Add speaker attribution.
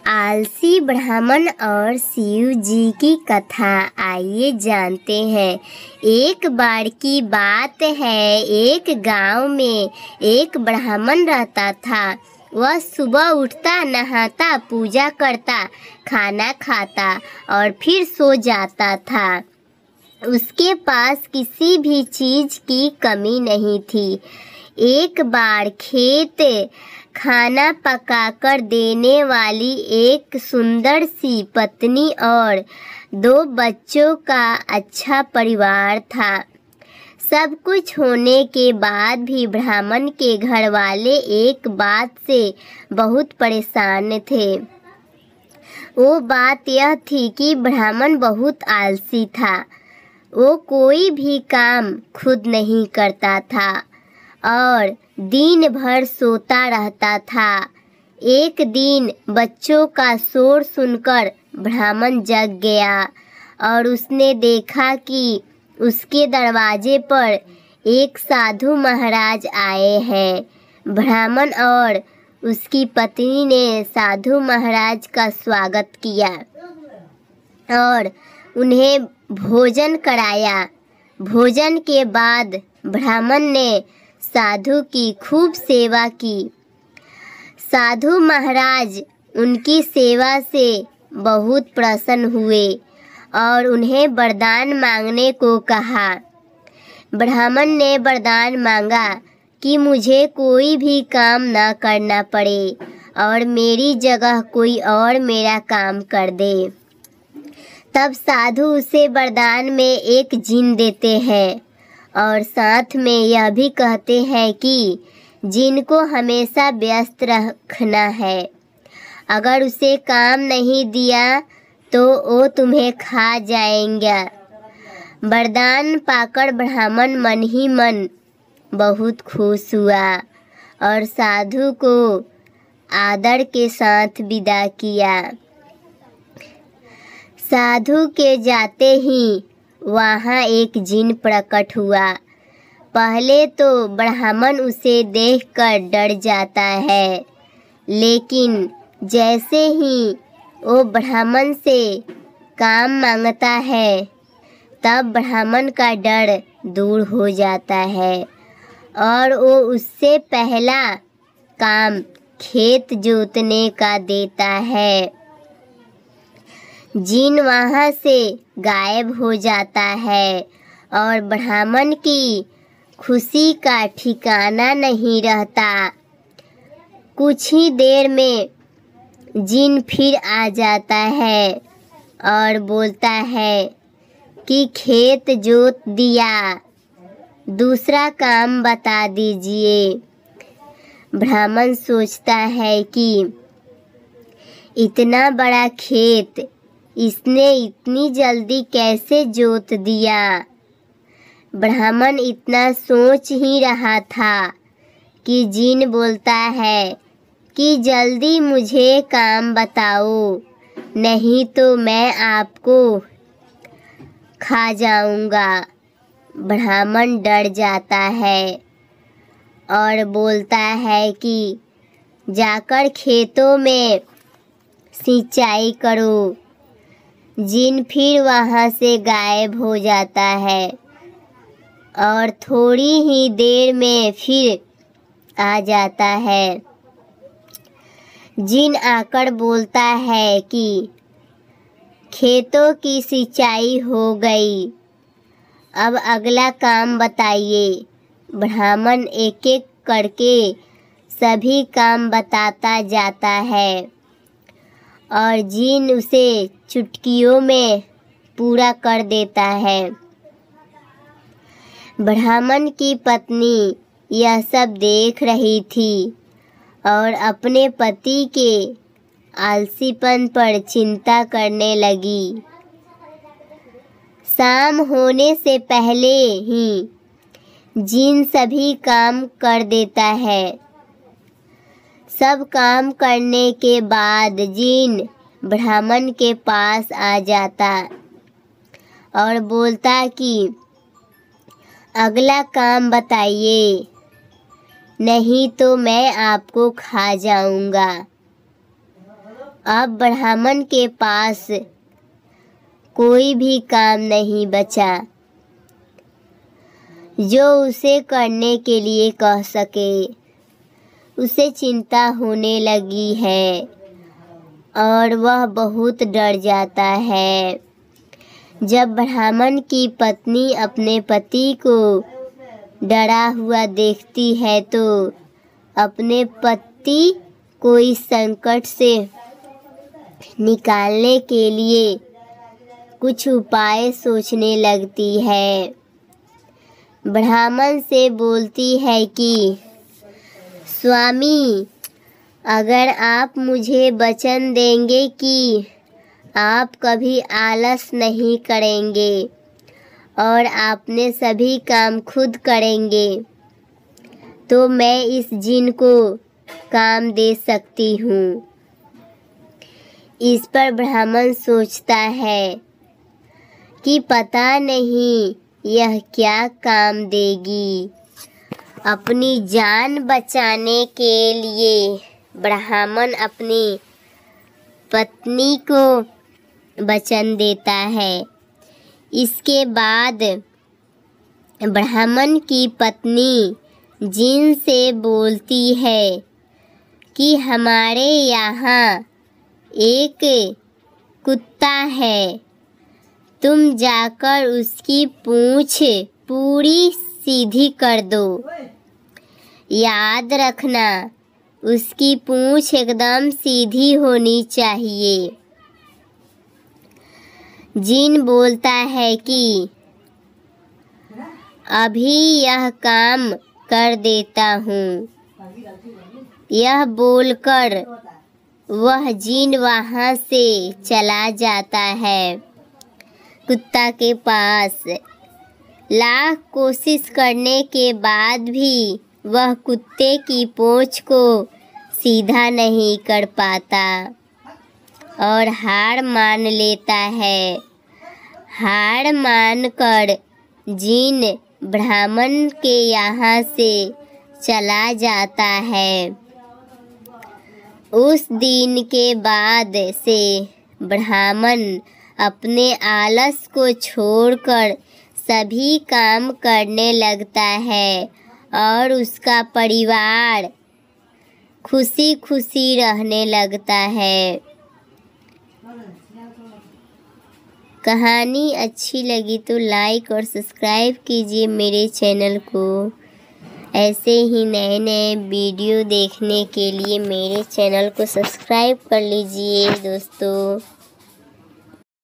Speaker 1: आलसी ब्राह्मण और शिव जी की कथा आइए जानते हैं। एक बार की बात है, एक गांव में एक ब्राह्मण रहता था। वह सुबह उठता, नहाता, पूजा करता, खाना खाता और फिर सो जाता था। उसके पास किसी भी चीज की कमी नहीं थी। एक बार खेत खाना पकाकर देने वाली एक सुंदर सी पत्नी और 2 बच्चों का अच्छा परिवार था। सब कुछ होने के बाद भी ब्राह्मण के घर वाले एक बात से बहुत परेशान थे। वो बात यह थी कि ब्राह्मण बहुत आलसी था। वो कोई भी काम खुद नहीं करता था और दिन भर सोता रहता था। एक दिन बच्चों का शोर सुनकर ब्राह्मण जग गया और उसने देखा कि उसके दरवाजे पर एक साधु महाराज आए हैं। ब्राह्मण और उसकी पत्नी ने साधु महाराज का स्वागत किया और उन्हें भोजन कराया। भोजन के बाद ब्राह्मण ने साधु की खूब सेवा की। साधु महाराज उनकी सेवा से बहुत प्रसन्न हुए और उन्हें वरदान मांगने को कहा। ब्राह्मण ने वरदान मांगा कि मुझे कोई भी काम न करना पड़े और मेरी जगह कोई और मेरा काम कर दे। तब साधु उसे वरदान में एक जिन देते हैं और साथ में यह भी कहते हैं कि जिन को हमेशा व्यस्त रखना है। अगर उसे काम नहीं दिया तो वो तुम्हें खा जाएंगे। वरदान पाकर ब्राह्मण मन ही मन बहुत खुश हुआ और साधु को आदर के साथ विदा किया। साधु के जाते ही वहाँ एक जिन प्रकट हुआ। पहले तो ब्राह्मण उसे देखकर डर जाता है, लेकिन जैसे ही वो ब्राह्मण से काम मांगता है तब ब्राह्मण का डर दूर हो जाता है और वो उससे पहला काम खेत जोतने का देता है। जिन वहाँ से गायब हो जाता है और ब्राह्मण की खुशी का ठिकाना नहीं रहता। कुछ ही देर में जिन फिर आ जाता है और बोलता है कि खेत जोत दिया, दूसरा काम बता दीजिए। ब्राह्मण सोचता है कि इतना बड़ा खेत इसने इतनी जल्दी कैसे जोत दिया। ब्राह्मण इतना सोच ही रहा था कि जिन बोलता है कि जल्दी मुझे काम बताओ, नहीं तो मैं आपको खा जाऊंगा। ब्राह्मण डर जाता है और बोलता है कि जाकर खेतों में सिंचाई करो। जिन फिर वहाँ से गायब हो जाता है और थोड़ी ही देर में फिर आ जाता है। जिन आकर बोलता है कि खेतों की सिंचाई हो गई, अब अगला काम बताइए। ब्राह्मण एक एक करके सभी काम बताता जाता है और जिन उसे चुटकियों में पूरा कर देता है। ब्राह्मण की पत्नी यह सब देख रही थी और अपने पति के आलसीपन पर चिंता करने लगी। शाम होने से पहले ही जिन सभी काम कर देता है। सब काम करने के बाद जिन ब्राह्मण के पास आ जाता और बोलता कि अगला काम बताइए, नहीं तो मैं आपको खा जाऊंगा। अब ब्राह्मण के पास कोई भी काम नहीं बचा जो उसे करने के लिए कह सके। उसे चिंता होने लगी है और वह बहुत डर जाता है। जब ब्राह्मण की पत्नी अपने पति को डरा हुआ देखती है तो अपने पति को इस संकट से निकालने के लिए कुछ उपाय सोचने लगती है। ब्राह्मण से बोलती है कि स्वामी, अगर आप मुझे वचन देंगे कि आप कभी आलस नहीं करेंगे और आपने सभी काम खुद करेंगे तो मैं इस जिन को काम दे सकती हूँ। इस पर ब्राह्मण सोचता है कि पता नहीं यह क्या काम देगी। अपनी जान बचाने के लिए ब्राह्मण अपनी पत्नी को वचन देता है। इसके बाद ब्राह्मण की पत्नी जिन से बोलती है कि हमारे यहाँ एक कुत्ता है, तुम जाकर उसकी पूंछ पूरी सीधी कर दो। याद रखना, उसकी पूंछ एकदम सीधी होनी चाहिए। जिन बोलता है कि अभी यह काम कर देता हूँ। यह बोलकर वह जिन वहाँ से चला जाता है कुत्ता के पास। लाख कोशिश करने के बाद भी वह कुत्ते की पूंछ को सीधा नहीं कर पाता और हार मान लेता है। हार मानकर जिन ब्राह्मण के यहाँ से चला जाता है। उस दिन के बाद से ब्राह्मण अपने आलस को छोड़कर सभी काम करने लगता है और उसका परिवार खुशी खुशी रहने लगता है। कहानी अच्छी लगी तो लाइक और सब्सक्राइब कीजिए मेरे चैनल को। ऐसे ही नए नए वीडियो देखने के लिए मेरे चैनल को सब्सक्राइब कर लीजिए दोस्तों।